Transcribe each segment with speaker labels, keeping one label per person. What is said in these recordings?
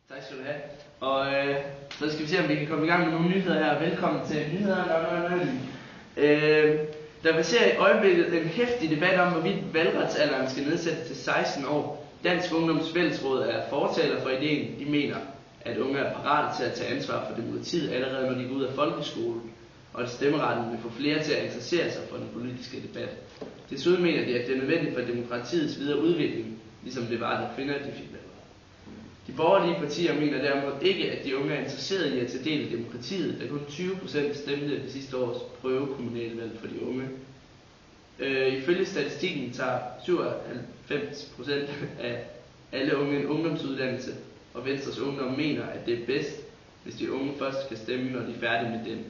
Speaker 1: Tak skal du have. Og så skal vi se, om vi kan komme i gang med nogle nyheder her. Velkommen til nyhederne. Der baserer i øjeblikket en heftig debat om, hvorvidt valgretsalderen skal nedsættes til 16 år. Dansk Ungdoms Fællesråd er fortaler for ideen. De mener, at unge er parate til at tage ansvar for demokratiet allerede, når de går ud af folkeskolen, og at stemmeretten vil få flere til at interessere sig for den politiske debat. Desuden mener de, at det er nødvendigt for demokratiets videre udvikling, ligesom det var, da kvinder de fik valg. De borgerlige partier mener derimod ikke, at de unge er interesserede i at tage del i demokratiet, da kun 20% stemte det sidste års prøvekommunalvalg for de unge. Ifølge statistikken tager 97% af alle unge en ungdomsuddannelse, og Venstres Ungdom mener, at det er bedst, hvis de unge først skal stemme, når de er færdige med den.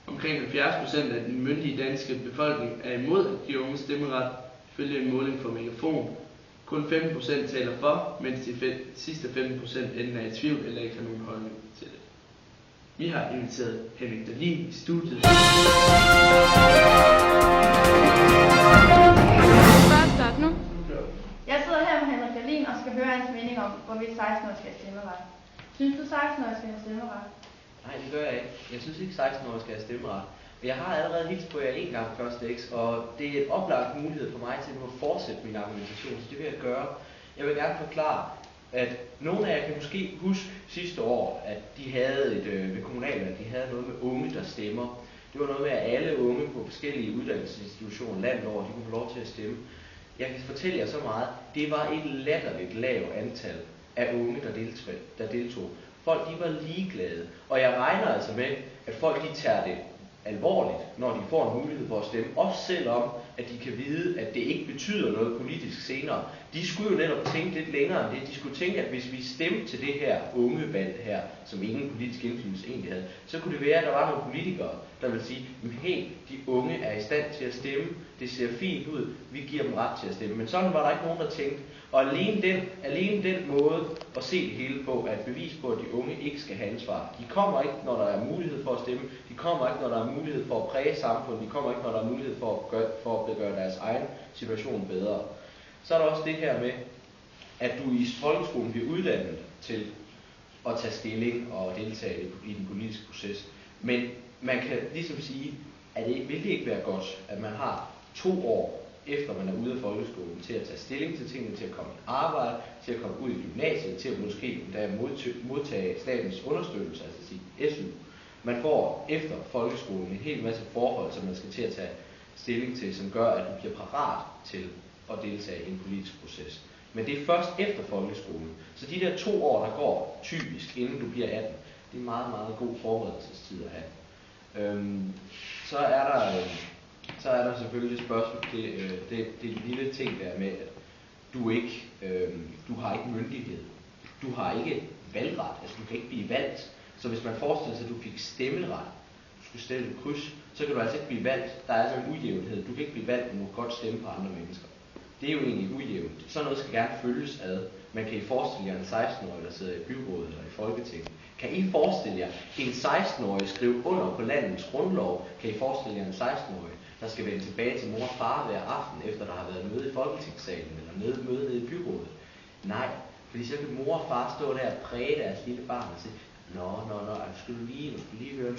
Speaker 1: Omkring 70% af den myndige danske befolkning er imod at give unge stemmeret, ifølge en måling fra Megafon. Kun 15% taler for, mens de sidste 15% enten er i tvivl eller ikke har nogen holdning til det. Vi har inviteret Henrik Dahlin i studiet.
Speaker 2: Start nu. Jeg sidder her med Henrik Dahlin og skal høre hans mening om, hvorvidt 16-årige skal have stemmeret. Synes du, 16-årige skal have stemmeret?
Speaker 3: Nej, det gør jeg ikke. Jeg synes ikke, 16-årige skal have stemmeret. Jeg har allerede hilst på jer en gang første X, og det er en oplagt mulighed for mig til at fortsætte min argumentation, så det vil jeg gøre. Jeg vil gerne forklare, at nogle af jer kan måske huske sidste år, at de havde ved kommunalvalg, de havde noget med unge, der stemmer. Det var noget med, at alle unge på forskellige uddannelsesinstitutioner landet over, de kunne få lov til at stemme. Jeg kan fortælle jer så meget, det var et latterligt lavt antal af unge, der deltog. Folk, de var ligeglade, og jeg regner altså med, at folk, de tager det alvorligt, når de får en mulighed for at stemme, også selvom at de kan vide, at det ikke betyder noget politisk senere. De skulle jo netop tænke lidt længere end det. De skulle tænke, at hvis vi stemte til det her unge valg her, som ingen politisk indflydelse egentlig havde, så kunne det være, at der var nogle politikere, der ville sige, hey, de unge er i stand til at stemme, det ser fint ud, vi giver dem ret til at stemme. Men sådan var der ikke nogen, der tænkte. Og alene den måde at se det hele på, er et bevis på, at de unge ikke skal have ansvar. De kommer ikke, når der er mulighed for at stemme. De kommer ikke, når der er mulighed for at præge samfundet. De kommer ikke, når der er mulighed for at gøre deres egen situation bedre. Så er der også det her med, at du i folkeskolen bliver uddannet til at tage stilling og deltage i den politiske proces. Men man kan ligesom sige, at vil det ikke være godt, at man har 2 år efter man er ude af folkeskolen, til at tage stilling til tingene, til at komme i arbejde, til at komme ud i gymnasiet, til at måske modtage statens understøttelse, altså sige SU. Man får efter folkeskolen en hel masse forhold, som man skal til at tage stilling til, som gør, at du bliver parat til at deltage i en politisk proces. Men det er først efter folkeskolen. Så de der 2 år, der går typisk, inden du bliver 18, det er en meget, meget god forberedelsestid at have. Så er der selvfølgelig det spørgsmål, det lille ting der med, at du har ikke myndighed. Du har ikke valgret, altså du kan ikke blive valgt. Så hvis man forestiller sig, at du fik stemmeret, du skulle stille et kryds, så kan du altså ikke blive valgt. Der er altså en ujævnhed. Du kan ikke blive valgt, men du kan godt stemme på andre mennesker. Det er jo egentlig ujævnt. Sådan noget skal gerne følges ad. Man kan I forestille jer en 16-årig, der sidder i byrådet eller i Folketinget. Kan I forestille jer en 16-årig skrive under på landets grundlov? Kan I forestille jer en 16-årig, der skal vende tilbage til mor og far hver aften, efter der har været møde i Folketingssalen eller møde nede i byrådet? Nej, fordi så kan mor og far stå der og præge deres lille barn og sige, Nå, du skal lige høre.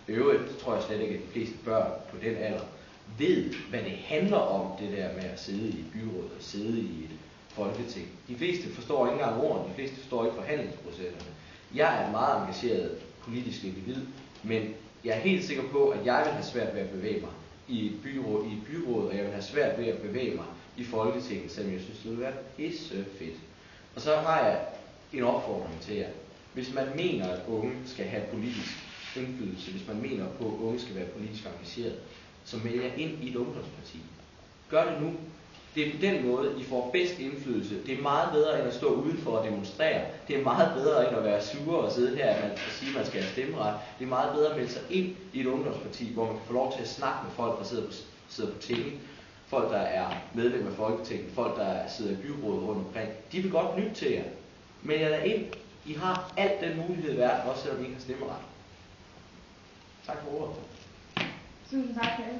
Speaker 3: Øvrigt tror jeg slet ikke, at de fleste børn på den alder ved, hvad det handler om, det der med at sidde i byrådet og sidde i et folketing. De fleste forstår ikke engang ordene, de fleste forstår ikke forhandlingsprocesserne. Jeg er et meget engageret politisk individ, men jeg er helt sikker på, at jeg vil have svært ved at bevæge mig i et byråd, og jeg vil have svært ved at bevæge mig i Folketinget, selvom jeg synes, det vil være pisse fedt. Og så har jeg en opfordring til jer. Hvis man mener, at unge skal have politisk indflydelse, hvis man mener på, at unge skal være politisk engageret, så meld jer ind i et ungdomsparti. Gør det nu. Det er på den måde, I får bedst indflydelse. Det er meget bedre, end at stå udenfor og demonstrere. Det er meget bedre, end at være sure og sidde her, at man skal sige, at man skal have stemmeret. Det er meget bedre at melde sig ind i et ungdomsparti, hvor man kan få lov til at snakke med folk, der sidder på tinge. Folk, der er medlem af Folketinget. Folk, der sidder i byrådet rundt omkring. De vil godt lytte til jer. Men jer ind. I har alt den mulighed i verden, også selvom I ikke har stemmeret. Tak for ordet.
Speaker 2: Tusind tak for det.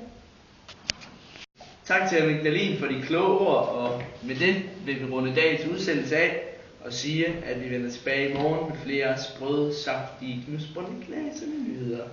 Speaker 1: Tak til Henrik Dahlin for de kloge ord, og med det vil vi runde dagens udsendelse af. og sige, at vi vender tilbage i morgen med flere sprøde, saftige, knusbrønde glæser med nyheder.